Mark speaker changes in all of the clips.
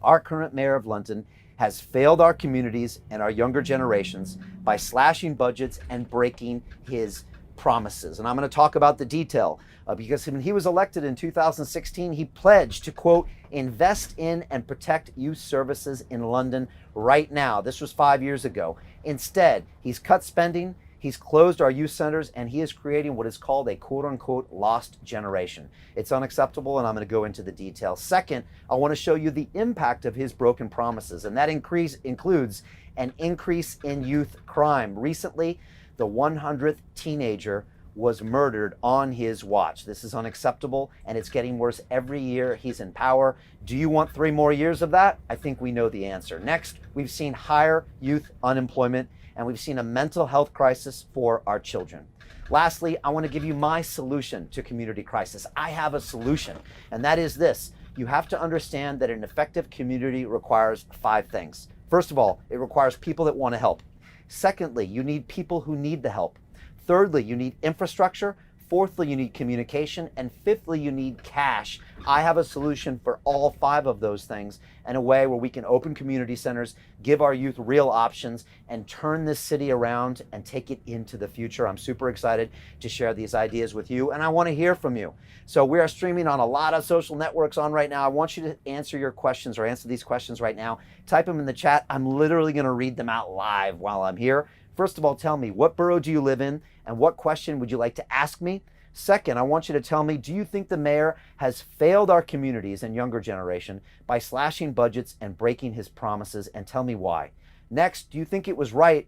Speaker 1: Our current mayor of London has failed our communities and our younger generations by slashing budgets and breaking his promises. And I'm going to talk about the detail because when he was elected in 2016, he pledged to, quote, invest in and protect youth services in London right now. This was 5 years ago. Instead, he's cut spending, he's closed our youth centers, and he is creating what is called a quote unquote lost generation. It's unacceptable, and I'm going to go into the details. Second, I want to show you the impact of his broken promises, and that includes an increase in youth crime. Recently, the 100th teenager was murdered on his watch. This is unacceptable, and it's getting worse every year he's in power. Do you want 3 more years of that? I think we know the answer. Next, we've seen higher youth unemployment, and we've seen a mental health crisis for our children. Lastly, I want to give you my solution to community crisis. I have a solution, and that is this. You have to understand that an effective community requires 5 things. First of all, it requires people that want to help. Secondly, you need people who need the help. Thirdly, you need infrastructure. Fourthly, you need communication. And fifthly, you need cash. I have a solution for all 5 of those things in a way where we can open community centers, give our youth real options, and turn this city around and take it into the future. I'm super excited to share these ideas with you, and I want to hear from you. So we are streaming on a lot of social networks on right now. I want you to answer your questions or answer these questions right now. Type them in the chat. I'm literally going to read them out live while I'm here. First of all, tell me, what borough do you live in, and what question would you like to ask me? Second, I want you to tell me, do you think the mayor has failed our communities and younger generation by slashing budgets and breaking his promises, and tell me why? Next, do you think it was right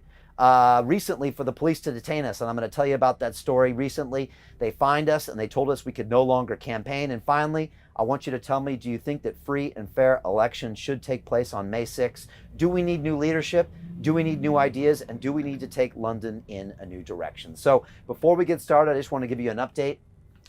Speaker 1: recently for the police to detain us? And I'm going to tell you about that story. Recently, they fined us and they told us we could no longer campaign. And finally, I want you to tell me, do you think that free and fair elections should take place on May 6th? Do we need new leadership? Do we need new ideas? And do we need to take London in a new direction? So before we get started, I just want to give you an update.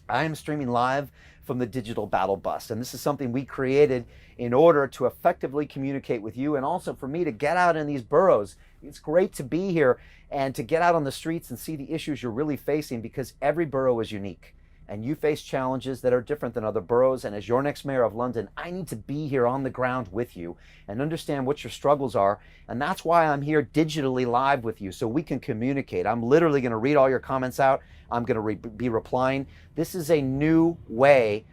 Speaker 1: I am streaming live from the Digital Battle Bus, and this is something we created in order to effectively communicate with you, and also for me to get out in these boroughs. It's great to be here and to get out on the streets and see the issues you're really facing, because every borough is unique and you face challenges that are different than other boroughs. And as your next mayor of London, I need to be here on the ground with you and understand what your struggles are. And that's why I'm here digitally live with you, so we can communicate. I'm literally going to read all your comments out. I'm going to be replying. This is a new way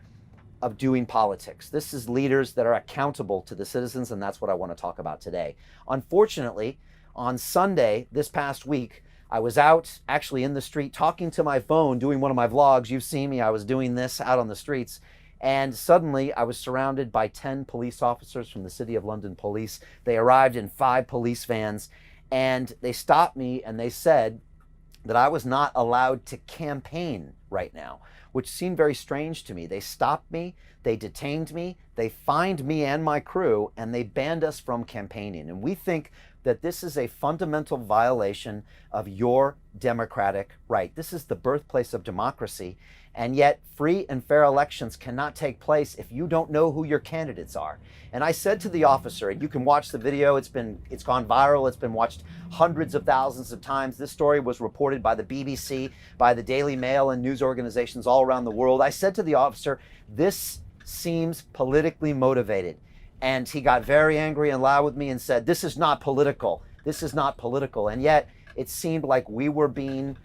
Speaker 1: of doing politics. This is leaders that are accountable to the citizens, and that's what I want to talk about today. Unfortunately, on Sunday this past week, I was out actually in the street talking to my phone, doing one of my vlogs. You've seen me, I was doing this out on the streets. And suddenly I was surrounded by 10 police officers from the City of London Police. They arrived in 5 police vans, and they stopped me and they said that I was not allowed to campaign right now, which seemed very strange to me. They stopped me, they detained me, they fined me and my crew, and they banned us from campaigning. And we think that this is a fundamental violation of your democratic right. This is the birthplace of democracy, and yet free and fair elections cannot take place if you don't know who your candidates are. And I said to the officer, and you can watch the video, it's gone viral, it's been watched hundreds of thousands of times. This story was reported by the BBC, by the Daily Mail, and news organizations all around the world. I said to the officer, this seems politically motivated. And he got very angry and loud with me and said, this is not political. This is not political. And yet it seemed like we were being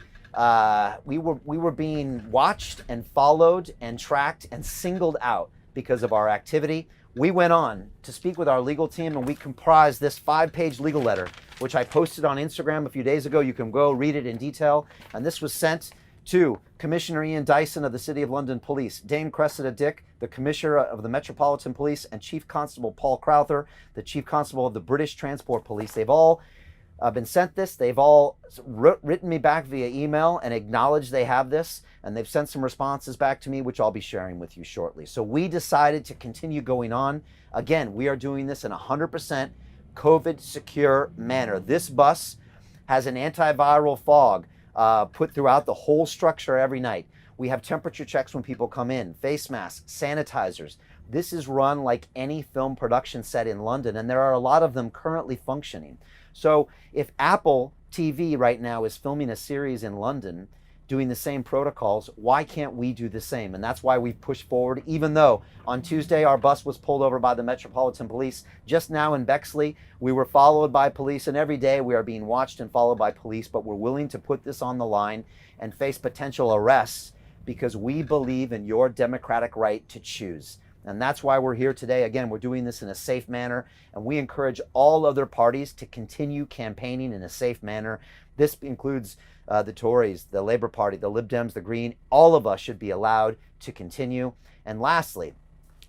Speaker 1: being watched and followed and tracked and singled out because of our activity. We went on to speak with our legal team, and we comprised this 5-page legal letter, which I posted on Instagram a few days ago. You can go read it in detail. And this was sent to Commissioner Ian Dyson of the City of London Police, Dame Cressida Dick, the Commissioner of the Metropolitan Police, and Chief Constable Paul Crowther, the Chief Constable of the British Transport Police. They've all been sent this. They've all written me back via email and acknowledged they have this, and they've sent some responses back to me, which I'll be sharing with you shortly. So we decided to continue going on. Again, we are doing this in 100% COVID secure manner. This bus has an antiviral fog put throughout the whole structure every night. We have temperature checks when people come in, face masks, sanitizers. This is run like any film production set in London, and there are a lot of them currently functioning. So if Apple TV right now is filming a series in London, doing the same protocols. Why can't we do the same? And that's why we've pushed forward, even though on Tuesday our bus was pulled over by the Metropolitan Police. Just now in Bexley, we were followed by police, and every day we are being watched and followed by police, but we're willing to put this on the line and face potential arrests because we believe in your democratic right to choose. And that's why we're here today. Again, we're doing this in a safe manner, and we encourage all other parties to continue campaigning in a safe manner. This includes the Tories, the Labour Party, the Lib Dems, the Green. All of us should be allowed to continue. And lastly,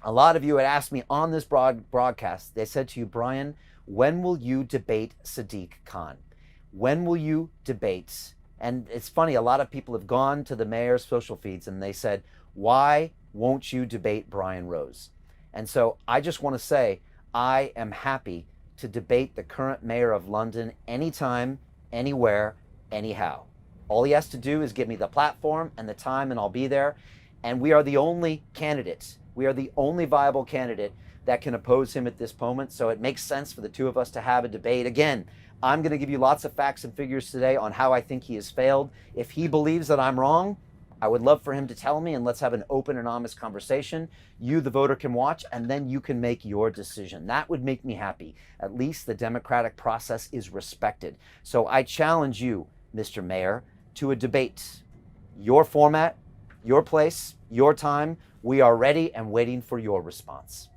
Speaker 1: a lot of you had asked me on this broadcast, they said to you, Brian, when will you debate Sadiq Khan? When will you debate? And it's funny, a lot of people have gone to the mayor's social feeds and they said, why won't you debate Brian Rose? And so I just want to say, I am happy to debate the current mayor of London anytime, anywhere, anyhow. All he has to do is give me the platform and the time and I'll be there. And we are the only candidates. We are the only viable candidate that can oppose him at this moment. So it makes sense for the two of us to have a debate. Again, I'm going to give you lots of facts and figures today on how I think he has failed. If he believes that I'm wrong, I would love for him to tell me, and let's have an open and honest conversation. You, the voter, can watch, and then you can make your decision. That would make me happy. At least the democratic process is respected. So I challenge you, Mr. Mayor, to a debate. Your format, your place, your time. We are ready and waiting for your response.